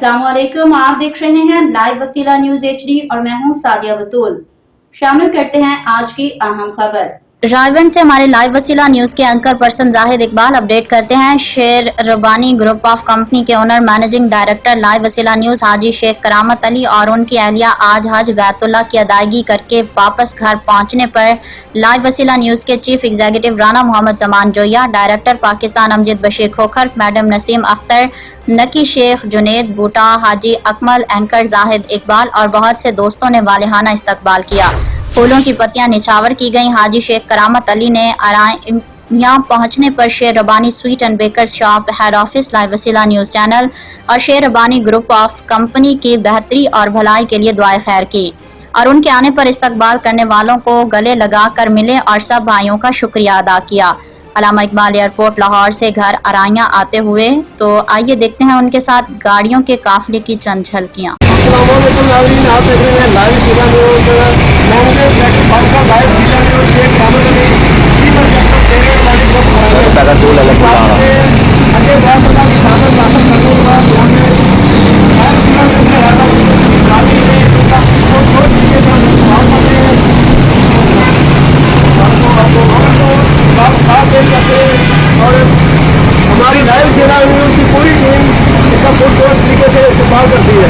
अस्सलाम वालेकुम। आप देख रहे हैं लाइव वसीला न्यूज HD और मैं हूं सादिया बतूल। शामिल करते हैं आज की अहम खबर। रायगंज से हमारे लाइव वसीला न्यूज के anchor person Zahid Iqbal update करते हैं। शेर रबानी ग्रुप ऑफ कंपनी के ओनर मैनेजिंग डायरेक्टर लाइव वसीला न्यूज हाजी शेख करामत अली और उनकी अहलिया आज हज बैतुल्ला की अदायगी करके वापस घर पहुंचने पर लाइव वसीला न्यूज के chief executive Rana Mohammad Zaman Zoya, director Pakistan Amjad Bashir Khokhar, madam Naseem Akhtar, Naqi Sheikh, Junaid Boota, Haji Akmal, anchor Zahid Iqbal और बहुत से दोस्तों ने वालिहाना इस्तकबाल किया। फूलों की पत्तियां निछावर की गईं। हाजी शेख करामत अली ने यहाँ पहुंचने पर Sher Rabbani sweet and baker shop, head office, live वसीला न्यूज चैनल और शेर रबानी ग्रुप ऑफ कंपनी की बेहतरी और भलाई के लिए दुआए खैर की और उनके आने पर इस्तकबाल करने वालों को गले लगाकर मिले और सब भाइयों का शुक्रिया अदा किया। अल्लामा इकबाल एयरपोर्ट लाहौर से घर अराइयां आते हुए, तो आइए देखते हैं उनके साथ गाड़ियों के काफिले की चंद झलकियां। और हमारी लाइव सेना न्यूज़ की पूरी टीम इसका पुरजोर तरीके से इस्तेमाल करती है।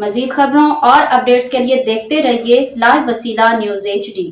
मजीद खबरों और अपडेट्स के लिए देखते रहिए लाइव वसीला न्यूज HD।